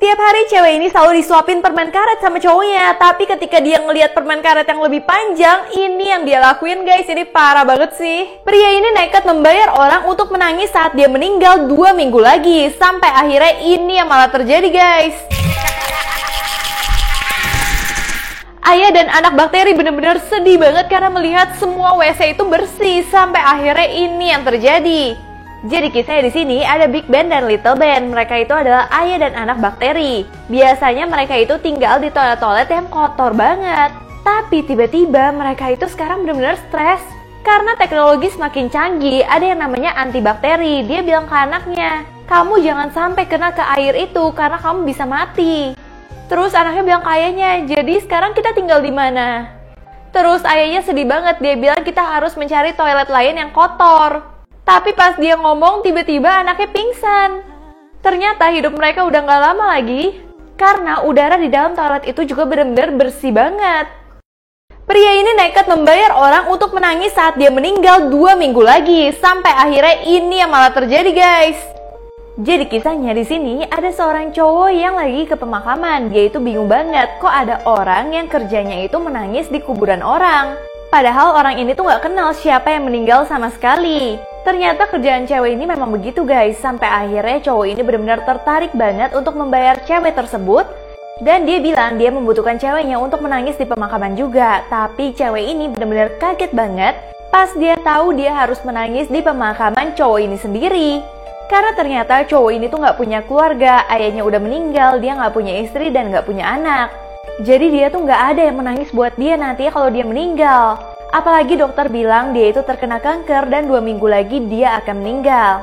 Tiap hari cewek ini selalu disuapin permen karet sama cowoknya. Tapi ketika dia ngelihat permen karet yang lebih panjang, ini yang dia lakuin guys. Ini parah banget sih. Pria ini nekat membayar orang untuk menangis saat dia meninggal 2 minggu lagi. Sampai akhirnya ini yang malah terjadi guys. Ayah dan anak bakteri benar-benar sedih banget karena melihat semua WC itu bersih. Sampai akhirnya ini yang terjadi. Jadi kisahnya di sini ada Big Ben dan Little Ben. Mereka itu adalah ayah dan anak bakteri. Biasanya mereka itu tinggal di toilet-toilet yang kotor banget. Tapi tiba-tiba mereka itu sekarang benar-benar stres. Karena teknologi semakin canggih, ada yang namanya antibakteri. Dia bilang ke anaknya, kamu jangan sampai kena ke air itu karena kamu bisa mati. Terus anaknya bilang ke ayahnya, jadi sekarang kita tinggal di mana? Terus ayahnya sedih banget, dia bilang kita harus mencari toilet lain yang kotor. Tapi pas dia ngomong, tiba-tiba anaknya pingsan. Ternyata hidup mereka udah gak lama lagi, karena udara di dalam toilet itu juga benar-benar bersih banget. Pria ini nekat membayar orang untuk menangis saat dia meninggal 2 minggu lagi. Sampai akhirnya ini yang malah terjadi guys. Jadi kisahnya di sini ada seorang cowok yang lagi ke pemakaman. Dia itu bingung banget kok ada orang yang kerjanya itu menangis di kuburan orang. Padahal orang ini tuh gak kenal siapa yang meninggal sama sekali. Ternyata kerjaan cewek ini memang begitu guys. Sampai akhirnya cowok ini benar-benar tertarik banget untuk membayar cewek tersebut. Dan dia bilang dia membutuhkan ceweknya untuk menangis di pemakaman juga. Tapi cewek ini benar-benar kaget banget pas dia tahu dia harus menangis di pemakaman cowok ini sendiri. Karena ternyata cowok ini tuh gak punya keluarga, ayahnya udah meninggal, dia gak punya istri dan gak punya anak. Jadi dia tuh gak ada yang menangis buat dia nantinya kalau dia meninggal. Apalagi dokter bilang dia itu terkena kanker dan 2 minggu lagi dia akan meninggal.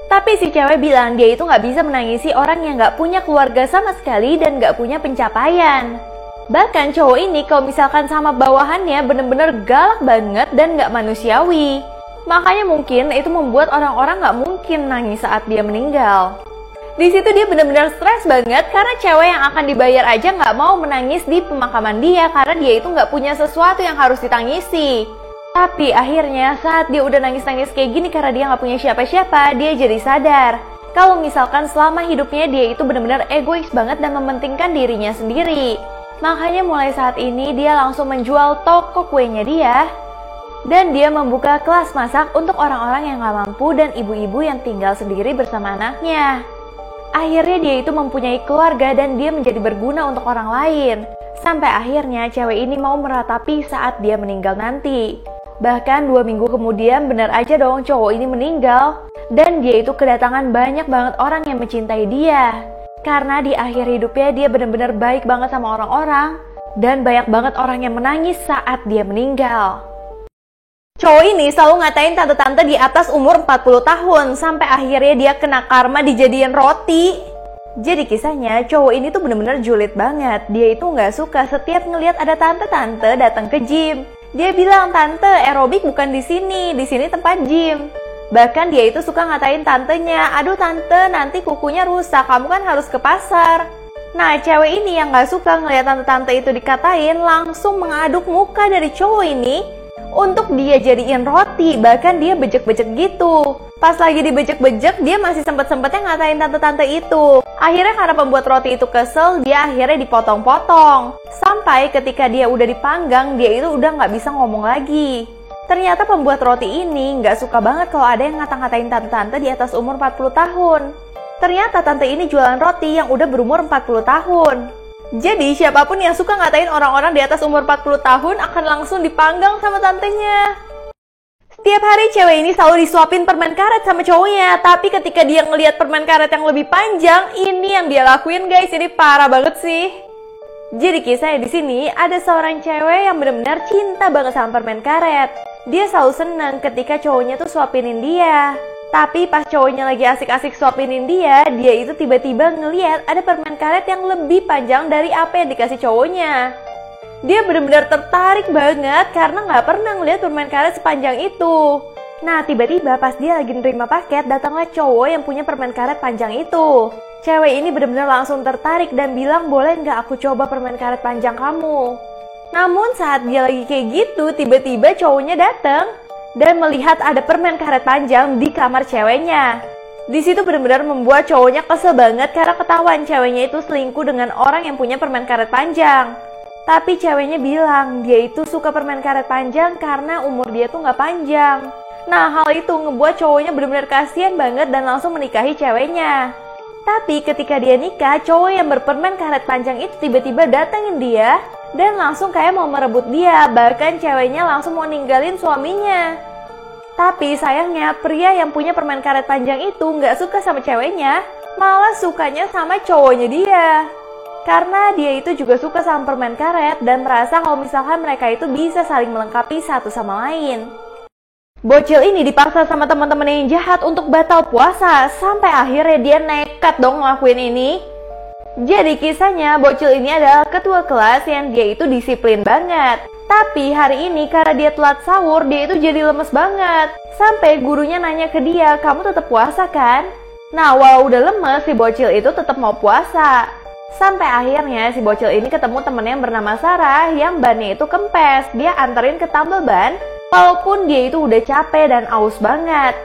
Tapi si cewek bilang dia itu gak bisa menangisi orang yang gak punya keluarga sama sekali dan gak punya pencapaian. Bahkan cowok ini kalau misalkan sama bawahannya bener-bener galak banget dan gak manusiawi. Makanya mungkin itu membuat orang-orang gak mungkin nangis saat dia meninggal. Di situ dia benar-benar stres banget karena cewek yang akan dibayar aja gak mau menangis di pemakaman dia karena dia itu gak punya sesuatu yang harus ditangisi. Tapi akhirnya saat dia udah nangis-nangis kayak gini karena dia gak punya siapa-siapa, dia jadi sadar kalau misalkan selama hidupnya dia itu benar-benar egois banget dan mementingkan dirinya sendiri. Makanya mulai saat ini dia langsung menjual toko kuenya dia. Dan dia membuka kelas masak untuk orang-orang yang gak mampu dan ibu-ibu yang tinggal sendiri bersama anaknya. Akhirnya dia itu mempunyai keluarga dan dia menjadi berguna untuk orang lain. Sampai akhirnya cewek ini mau meratapi saat dia meninggal nanti. Bahkan 2 minggu kemudian benar aja dong cowok ini meninggal. Dan dia itu kedatangan banyak banget orang yang mencintai dia. Karena di akhir hidupnya dia benar-benar baik banget sama orang-orang. Dan banyak banget orang yang menangis saat dia meninggal. Cowok ini selalu ngatain tante-tante di atas umur 40 tahun. Sampai akhirnya dia kena karma dijadiin roti. Jadi kisahnya cowok ini tuh bener-bener julid banget. Dia itu gak suka setiap ngelihat ada tante-tante datang ke gym. Dia bilang, tante aerobik bukan di sini tempat gym. Bahkan dia itu suka ngatain tantenya, aduh tante nanti kukunya rusak, kamu kan harus ke pasar. Nah cewek ini yang gak suka ngelihat tante-tante itu dikatain langsung mengaduk muka dari cowok ini untuk dia jadiin roti, bahkan dia bejek-bejek gitu. Pas lagi dibejek-bejek, dia masih sempet-sempetnya ngatain tante-tante itu. Akhirnya karena pembuat roti itu kesel, dia akhirnya dipotong-potong. Sampai ketika dia udah dipanggang, dia itu udah gak bisa ngomong lagi. Ternyata pembuat roti ini gak suka banget kalau ada yang ngata-ngatain tante-tante di atas umur 40 tahun. Ternyata tante ini jualan roti yang udah berumur 40 tahun. Jadi siapapun yang suka ngatain orang-orang di atas umur 40 tahun akan langsung dipanggang sama tantenya. Setiap hari cewek ini selalu disuapin permen karet sama cowoknya. Tapi ketika dia ngelihat permen karet yang lebih panjang, ini yang dia lakuin guys. Ini parah banget sih. Jadi kisahnya di sini ada seorang cewek yang benar-benar cinta banget sama permen karet. Dia selalu senang ketika cowoknya tuh suapinin dia. Tapi pas cowoknya lagi asik-asik suapinin dia itu tiba-tiba ngeliat ada permen karet yang lebih panjang dari apa yang dikasih cowoknya. Dia benar-benar tertarik banget karena gak pernah ngeliat permen karet sepanjang itu. Nah tiba-tiba pas dia lagi nerima paket, datanglah cowok yang punya permen karet panjang itu. Cewek ini benar-benar langsung tertarik dan bilang, boleh gak aku coba permen karet panjang kamu? Namun saat dia lagi kayak gitu, tiba-tiba cowoknya datang dan melihat ada permen karet panjang di kamar ceweknya. Di situ benar-benar membuat cowoknya kesel banget karena ketahuan ceweknya itu selingkuh dengan orang yang punya permen karet panjang. Tapi ceweknya bilang dia itu suka permen karet panjang karena umur dia tuh nggak panjang. Nah, hal itu ngebuat cowoknya benar-benar kasihan banget dan langsung menikahi ceweknya. Tapi ketika dia nikah, cowok yang berpermen karet panjang itu tiba-tiba datengin dia dan langsung kayak mau merebut dia. Bahkan ceweknya langsung mau ninggalin suaminya. Tapi sayangnya pria yang punya permen karet panjang itu nggak suka sama ceweknya, malah sukanya sama cowoknya dia. Karena dia itu juga suka sama permen karet dan merasa kalau misalkan mereka itu bisa saling melengkapi satu sama lain. Bocil ini dipaksa sama teman-teman yang jahat untuk batal puasa, sampai akhirnya dia nekat dong ngelakuin ini. Jadi kisahnya, bocil ini adalah ketua kelas yang dia itu disiplin banget. Tapi hari ini karena dia telat sahur, dia itu jadi lemes banget. Sampai gurunya nanya ke dia, "Kamu tetap puasa kan?" Nah, walau udah lemes, si bocil itu tetap mau puasa. Sampai akhirnya si bocil ini ketemu temennya yang bernama Sarah yang bannya itu kempes. Dia anterin ke tambal ban. Walaupun dia itu udah capek dan aus banget.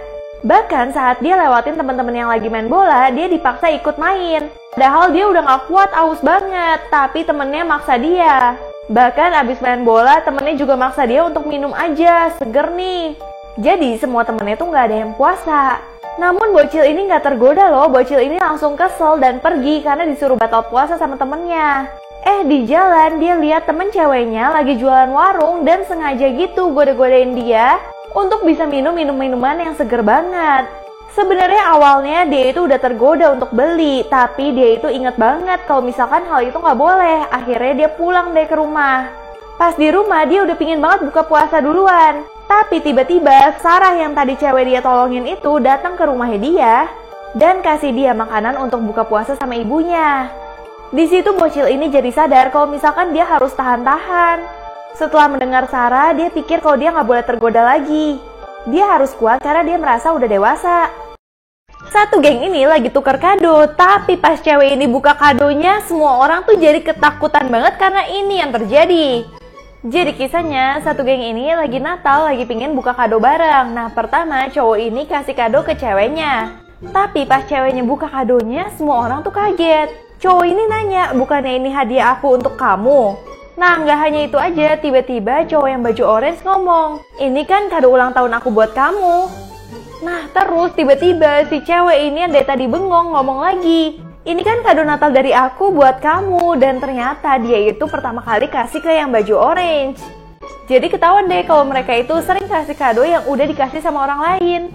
Bahkan saat dia lewatin teman-teman yang lagi main bola, dia dipaksa ikut main. Padahal dia udah gak kuat, aus banget, tapi temennya maksa dia. Bahkan abis main bola, temennya juga maksa dia untuk minum aja, seger nih. Jadi semua temennya tuh gak ada yang puasa. Namun bocil ini gak tergoda loh, bocil ini langsung kesel dan pergi karena disuruh batal puasa sama temennya. Di jalan dia lihat temen ceweknya lagi jualan warung dan sengaja gitu goda-godain dia untuk bisa minum minuman yang seger banget. Sebenarnya awalnya dia itu udah tergoda untuk beli, tapi dia itu inget banget kalau misalkan hal itu nggak boleh. Akhirnya dia pulang deh ke rumah. Pas di rumah dia udah pingin banget buka puasa duluan. Tapi tiba-tiba Sarah yang tadi cewek dia tolongin itu datang ke rumahnya dia dan kasih dia makanan untuk buka puasa sama ibunya. Di situ bocil ini jadi sadar kalau misalkan dia harus tahan-tahan. Setelah mendengar Sarah, dia pikir kalau dia nggak boleh tergoda lagi. Dia harus kuat karena dia merasa udah dewasa. Satu geng ini lagi tukar kado, tapi pas cewek ini buka kadonya, semua orang tuh jadi ketakutan banget karena ini yang terjadi. Jadi kisahnya, satu geng ini lagi Natal, lagi pingin buka kado bareng. Nah, pertama cowok ini kasih kado ke ceweknya. Tapi pas ceweknya buka kadonya, semua orang tuh kaget. Cowok ini nanya, "Bukannya ini hadiah aku untuk kamu?" Nah, nggak hanya itu aja, tiba-tiba cowok yang baju orange ngomong, "Ini kan kado ulang tahun aku buat kamu." Nah, terus tiba-tiba si cewek ini yang dari tadi bengong ngomong lagi, "Ini kan kado Natal dari aku buat kamu." Dan ternyata dia itu pertama kali kasih ke yang baju orange. Jadi ketahuan deh kalau mereka itu sering kasih kado yang udah dikasih sama orang lain.